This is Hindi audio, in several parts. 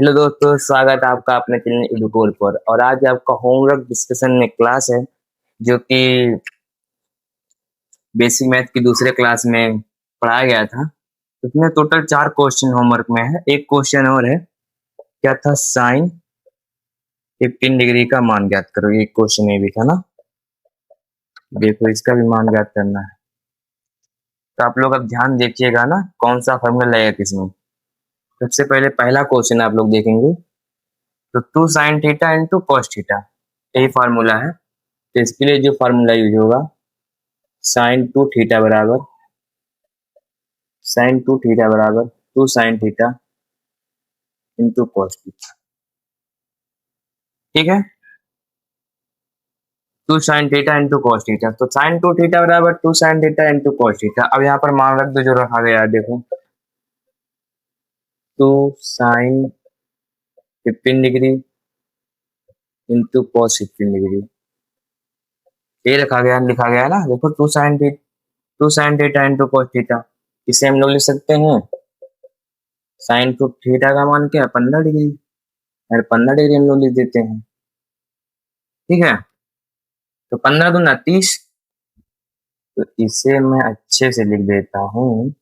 हेलो दोस्तों, स्वागत है आपका अपने चैनल एडुकोल पर। और आज आपका होमवर्क डिस्कशन में क्लास है जो कि बेसिक मैथ की दूसरे क्लास में पढ़ाया गया था। इसमें टोटल 4 क्वेश्चन होमवर्क में है। एक क्वेश्चन और है, क्या था? साइन 15 डिग्री का मान ज्ञात करो। ये क्वेश्चन ये भी था ना। देखो, इसका भी मान ज्ञात करना है। तो आप लोग अब ध्यान देखिएगा ना, कौन सा फॉर्मूला लगेगा किसमें। सबसे पहले पहला क्वेश्चन आप लोग देखेंगे तो 2 sine theta into cos theta, यही फार्मूला है। तो इसके लिए जो फार्मूला यूज होगा, साइन 2 थीटा बराबर साइन 2 थीटा बराबर 2 sine theta into cos theta. ठीक है, 2 sine theta into cos theta. तो साइन 2 थीटा बराबर 2 sine theta into cos theta. अब यहाँ पर मान रख दो जो रखा गया है। देखो, 2 sine 15 degree into cos 15 degree, ये रखा गया, लिखा गया है ना। देखो, 2 sine theta into cos theta, इसे हम लोग लिख सकते हैं साइन 2 थीटा का मान क्या है? 15 डिग्री। और 15 डिग्री हम लोग लिख देते हैं। ठीक है, तो 15 दूना 30। तो इसे मैं अच्छे से लिख देता हूँ,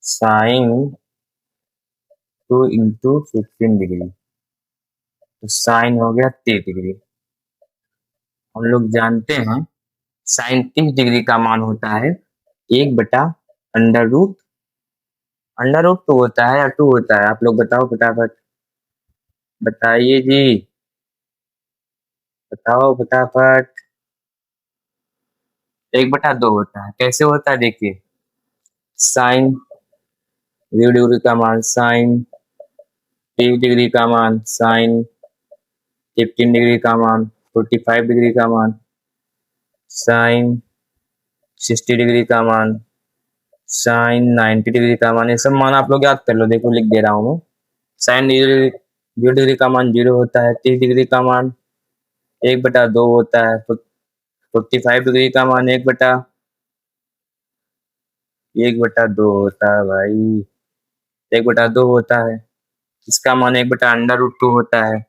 साइन 2 इंटू 15 डिग्री। तो साइन हो गया 30 डिग्री। हम लोग जानते हैं साइन 30 डिग्री का मान होता है 1 बटा अंडर रूट। अंडर रूट 2 होता है या 2 होता है? आप लोग बताओ फटाफट, बताइए जी, बताओ फटाफट। 1/2 होता है। कैसे होता है? देखिए, साइन 0 डिग्री का मान साइन 30 डिग्री का मान साइन 15 डिग्री का मान 45 डिग्री का मान साइन 60 डिग्री का मान साइन 90 डिग्री का मान। ये सब मान आप लोग याद कर लो। देखो, लिख दे रहा हूँ मैं। साइन 0 डिग्री का मान 0 होता है। 30 डिग्री का मान 1/2 होता है। 45 डिग्री का मान 1/2 होता है भाई। 1/2 होता है। इसका मान 1/√2 होता है।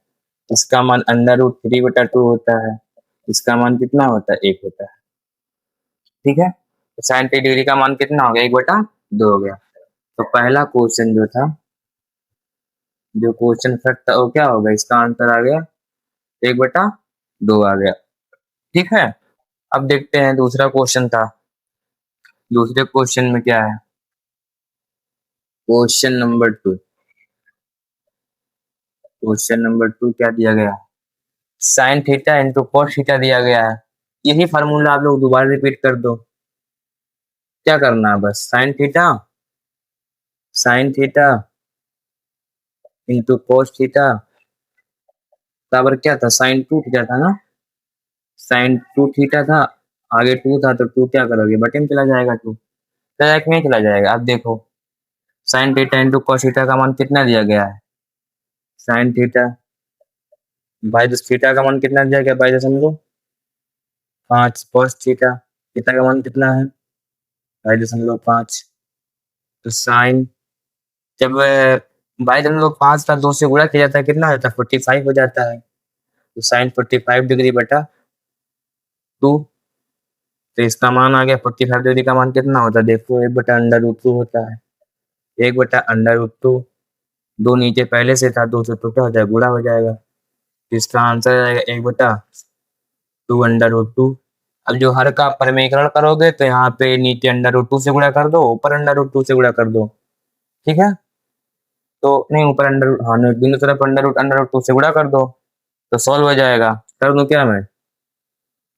इसका मान √3/2 होता है। इसका मान कितना होता है? 1 होता है। ठीक है, तो साइन 30 डिग्री का मान कितना हो गया? 1/2 हो गया। तो पहला क्वेश्चन जो था, जो क्वेश्चन फर्क था, वो क्या होगा? इसका आंसर आ गया 1/2 आ गया। ठीक है, अब देखते हैं दूसरा क्वेश्चन था। दूसरे क्वेश्चन में क्या है? Question number 2। क्वेश्चन नंबर 2 क्या दिया गया? Sign theta into cos theta दिया गया है। यही फार्मूला आप लोग दोबारा रिपीट कर दो। क्या करना है? बस sign theta into cos theta बराबर क्या था? साइन 2 थीटा था ना। साइन 2 थीटा था, आगे 2 था, तो 2 क्या करोगे? बटे में चला जाएगा। 2 चला कि नहीं चला जाएगा? अब देखो, sign theta into cos theta का मान कितना दिया गया है? साइन थीटा बाई थीटा का मान कितना दिया गया? 22.5। कॉस थीटा थीटा का मान कितना है? 22.5। तो साइन, जब 22.5 का 2 से गुणा किया जाता है, कितना हो जाता है? 45 हो जाता है। तो साइन 45 डिग्री बटा 2। तो इसका मान आ गया 45 डिग्री का मान कितना होता है? देखो, 1/√2 होता है। 1/√2। 2 नीचे पहले से था, 2 से तो क्या हो जाएगा? गुणा हो जाएगा। तो इसका आंसर आएगा 1/2√2। अब जो हर का परमीकरण करोगे तो यहाँ पे नीचे √2 से गुणा कर दो, ऊपर √2 से गुणा कर दो। ठीक है, तो नहीं, ऊपर अंडर, हाँ, दोनों तरफ √2 से गुणा कर दो तो सॉल्व हो जाएगा। कर दूं क्या मैं?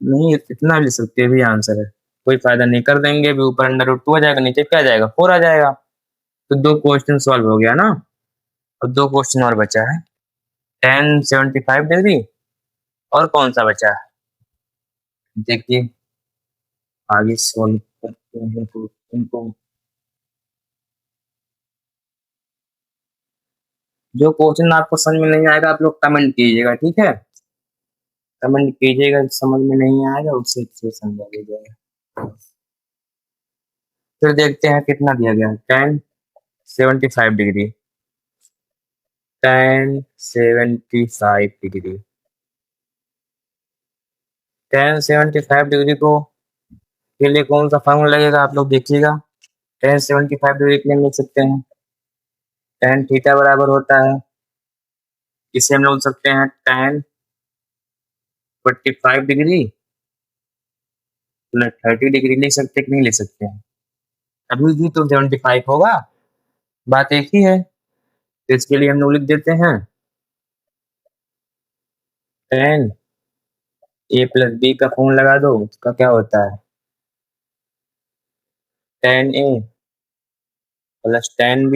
नहीं, इतना लिख सकते भी आंसर है, कोई फायदा नहीं। कर देंगे भी, ऊपर √2 आ जाएगा, नीचे क्या आ जाएगा? 4 आ जाएगा। तो 2 क्वेश्चन सॉल्व हो गया ना। अब 2 क्वेश्चन और बचा है। tan 75 डिग्री, और कौन सा बचा है? देखिए, आगे सॉल्व करते हैं क्वेश्चन को। जो क्वेश्चन आपको समझ में नहीं आएगा, आप लोग कमेंट कीजिएगा। ठीक है, कमेंट कीजिएगा, समझ में नहीं आएगा उससे अच्छे समझा लीजिएगा। फिर देखते हैं कितना दिया गया है। tan 75 degree. tan 75 degree. tan 75 degree को के लिए कौन सा फॉर्मूला लगेगा आप लोग देखिएगा। tan 75 डिग्री के लिए लिख सकते हैं tan थीटा बराबर होता है, इसे हम लोग बोल सकते हैं tan 45 डिग्री प्लस 30 डिग्री। लिख सकते कि नहीं लिख सकते हैं? अभी भी तो 75 होगा, बात एक ही है। तो इसके लिए हम लोग लिख देते हैं tan a प्लस बी का फॉर्मूला लगा दो, उसका क्या होता है tan a plus tan b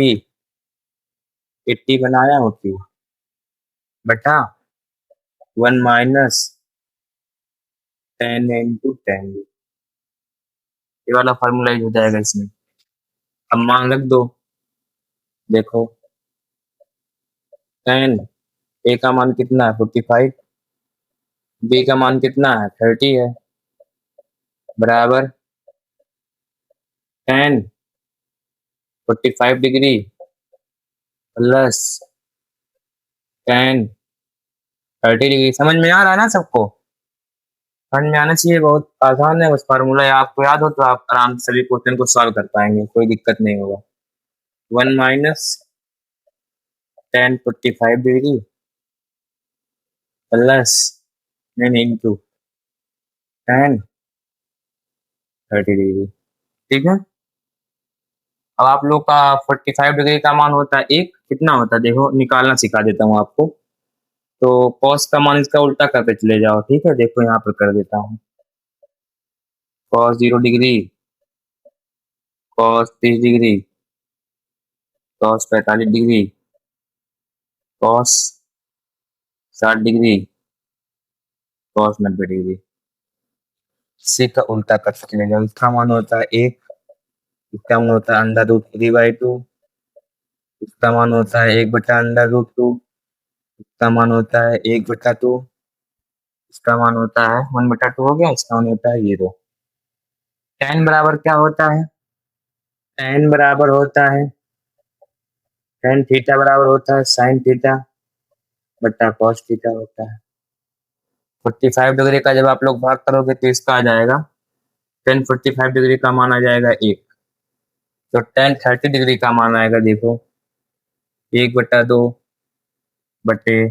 80 बनाया होती बटा 1 minus tan a into tan b। ये वाला फार्मूला यूज हो जाएगा इसमें। अब मान रख दो, देखो tan a का मान कितना है 45, b का मान कितना है 30 है, बराबर tan 45 degree plus tan 30 degree. समझ में आ रहा है ना सबको? समझ में आना चाहिए, बहुत आसान है। बस फार्मूला आपको याद हो तो आप आराम से सभी क्वेश्चन को सॉल्व कर पाएंगे, कोई दिक्कत नहीं होगा। 1 minus tan 45 degree plus into tan 30 degree. ठीक है, अब आप लोग का 45 डिग्री का मान होता है एक, कितना होता है देखो, निकालना सिखा देता हूँ आपको। तो cos का मान इसका उल्टा करके चले जाओ, ठीक है। देखो यहाँ पर कर देता हूँ, cos 0 degree, cos 30 degree, cos 45 degree, cos 60 degree, cos 90 degree. इसी का उल्टा करके चले जाओ। इसका मान होता है एक, इसका मान होता है √3/2, इसका मान होता है 1/√2, इसका मान होता है 1/2, इसका मान होता है 1/2 हो गया, इसका मान होता है 0। tan बराबर क्या होता है? tan बराबर होता है tan थीटा बराबर होता है sin थीटा बट्टा cos थीटा होता है। 45 डिग्री का जब आप लोग भाग करोगे तो इसका आ जाएगा tan 45 डिग्री का मान आ जाएगा एक, तो tan 30 डिग्री का मान आएगा देखो 1/2 बटे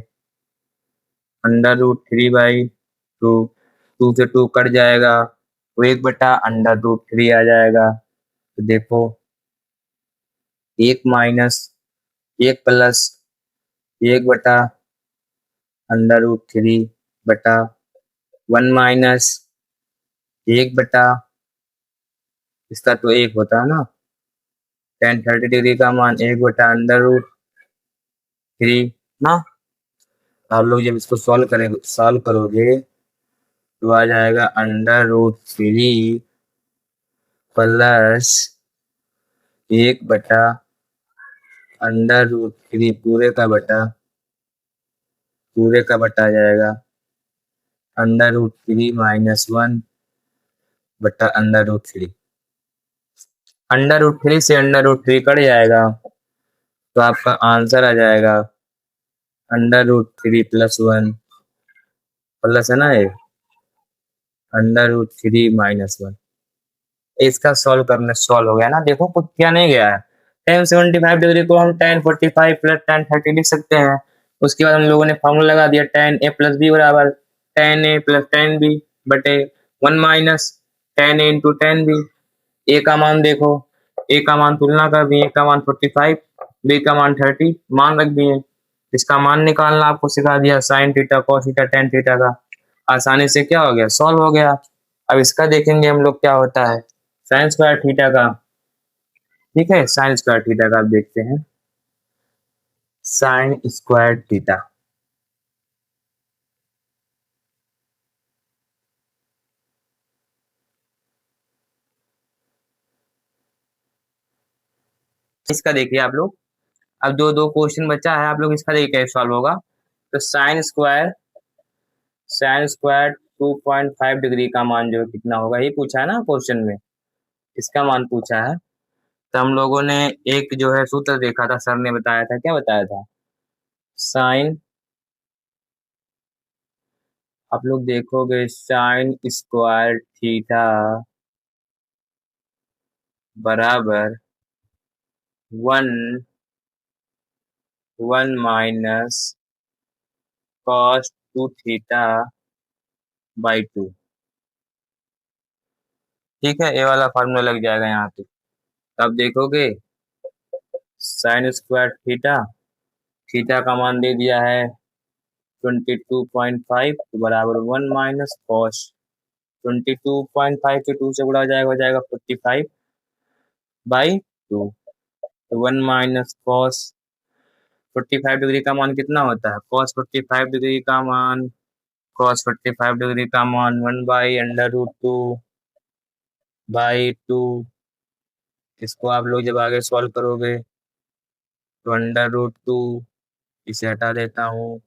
√3/2, 2 से 2 कट जाएगा तो 1/√3 आ जाएगा। तो देखो 1 माइनस 1 प्लस 1/√3 बटा 1 माइनस 1 बटा, इसका तो 1 होता है ना, tan 30 डिग्री का मान 1/√3 ना। आप लोग जब इसको सॉल्व करोगे तो आ जाएगा √3 प्लस 1/√3 पूरे का बटा आ जाएगा √3 माइनस 1 बटा √3। √3 से √3 कट जाएगा तो आपका आंसर आ जाएगा √3 प्लस 1 प्लस है ना, ये √3 माइनस 1। इसका सॉल्व हो गया ना, देखो कुछ किया नहीं गया है। tan 75 डिग्री को हम tan 45 प्लस tan 30 लिख सकते हैं। उसके बाद हम लोगों ने फॉर्मूला लगा दिया tan a प्लस बी बराबर tan a plus tan b बटे 1 minus tan a into tan b। a का मान देखो, a का मान तुलना कर दिए, a का मान 45, b का मान 30 मान रख दिए। इसका मान निकालना आपको सिखा दिया, sin theta cos theta tan theta का। आसानी से क्या हो गया, सॉल्व हो गया। अब इसका देखेंगे हम लोग क्या होता है साइन स्क्वायर थीटा का। ठीक है, साइन स्क्वायर थीटा का आप देखते हैं, साइन स्क्वायर थीटा। इसका देखिए आप लोग, अब दो दो क्वेश्चन बचा है, आप लोग इसका देखिए कैसे सॉल्व होगा। तो साइन स्क्वायर 2.5 डिग्री का मान जो कितना होगा, ये पूछा है ना क्वेश्चन में, इसका मान पूछा है। तो हम लोगों ने एक जो है सूत्र देखा था, सर ने बताया था, क्या बताया था, साइन, आप लोग देखोगे साइन स्क्वायर थीटा बराबर 1 माइनस कॉस 2 थीटा बाई 2। ठीक है, ये वाला फार्मूला लग जाएगा यहाँ पे। अब देखोगे साइन स्क्वायर थीटा, थीटा का मान दे दिया है 22.5 तो बराबर 1 माइनस कॉस 22.5 के 2 से गुणा हो जाएगा 45 बाई 2। तो 1 माइनस कॉस 45 डिग्री का मान कितना होता है? कॉस 45 डिग्री का मान, कॉस 45 डिग्री का मान 1 बाई अंडर रूट 2 बाई 2। इसको आप लोग जब आगे सॉल्व करोगे तो अंडर रूट 2, इसे हटा देता हूँ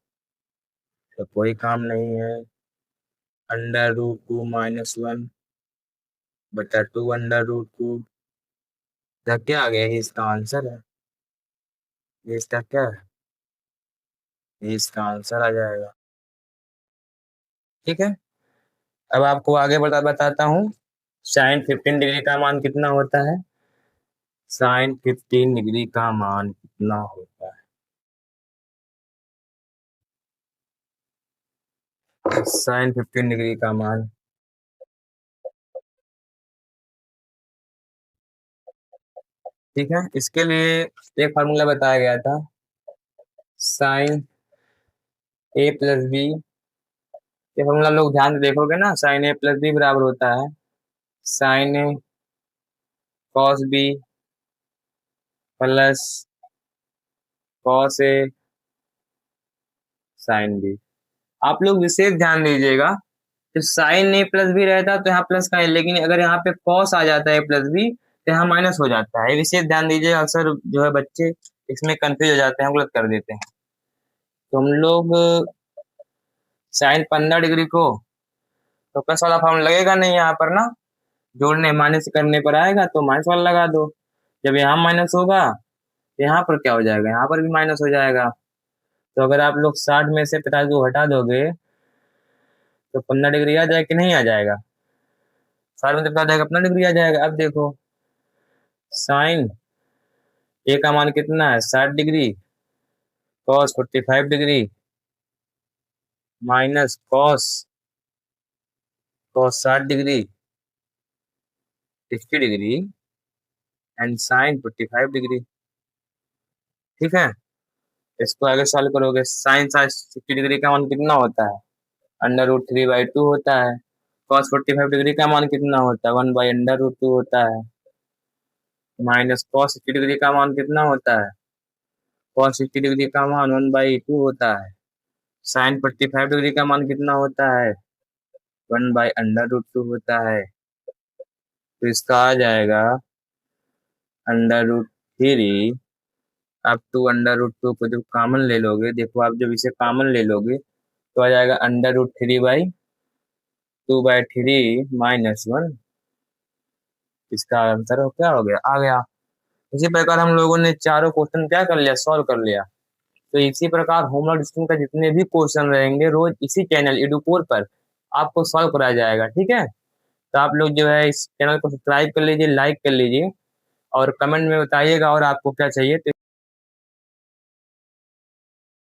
तो कोई काम नहीं है। अंडर रूट 2 माइनस 1 बटा 2 अंडर रूट 2, क्या आ गया? ये इसका आंसर है। ये इसका क्या है? ये इसका आंसर आ जाएगा। ठीक है, अब आपको आगे बताता हूँ साइन 15 डिग्री का मान कितना होता है। साइन 15 डिग्री का मान कितना होता है? साइन 15 डिग्री का मान, ठीक है, इसके लिए एक फार्मूला बताया गया था, साइन ए प्लस बी। ये फार्मूला लोग ध्यान से देखोगे ना, साइन ए प्लस बी बराबर होता है sign A cos B plus cos A sine B. आप लोग विशेष ध्यान दीजिएगा, तो साइन ए प्लस बी रहता तो यहाँ प्लस का है, लेकिन अगर यहाँ पे कॉस आ जाता है प्लस बी तो यहाँ माइनस हो जाता है। विशेष ध्यान दीजिएगा, अक्सर जो है बच्चे इसमें कंफ्यूज हो जाते हैं, गलत कर देते हैं। तो हम लोग साइन 15 डिग्री को तो प्लस वाला फॉर्म लगेगा नहीं यहाँ पर ना, जोड़ने माइनस करने पर आएगा तो माइनस वाला लगा दो। जब यहाँ माइनस होगा तो यहाँ पर क्या हो जाएगा? यहाँ पर भी माइनस हो जाएगा। तो अगर आप लोग 60 में से 50 को हटा दोगे तो 15 डिग्री आ जाएगा कि नहीं आ जाएगा? 60 में से 50 जाएगा 15 डिग्री आ जाएगा। अब देखो साइन ए का मान कितना है? 60 degree cos 45 degree minus cos cos 60 degree 60 degree and sine 45 degree. ठीक है, इसको आगे सॉल्व करोगे, साइन 60 डिग्री का मान कितना होता है? अंडर रूट 3 बाई 2 होता है। कॉस 45 डिग्री का मान कितना होता है? 1 बाई अंडर रूट 2 होता है। माइनस कॉस 60 डिग्री का मान कितना होता है? कॉस 60 डिग्री का मान 1 बाई 2 होता है। साइन 45 डिग्री का मान कितना होता है? 1 बाई अंडर रूट 2 होता है। तो इसका आ जाएगा अंडर रूट 3, आप 2 अंडर रूट 2 को जब कॉमन ले लोगे, देखो आप जब इसे कॉमन ले लोगे तो आ जाएगा under root 3 by 2 by 3 minus 1। इसका आंसर क्या हो गया? आ गया। इसी प्रकार हम लोगों ने चारों क्वेश्चन क्या कर लिया? सॉल्व कर लिया। तो इसी प्रकार होमवर्क स्कूल का जितने भी क्वेश्चन रहेंगे रोज इसी चैनल एडुपोर पर आपको सॉल्व कराया जाएगा। ठीक है, तो आप लोग जो है इस चैनल को सब्सक्राइब कर लीजिए, लाइक कर लीजिए और कमेंट में बताइएगा और आपको क्या चाहिए।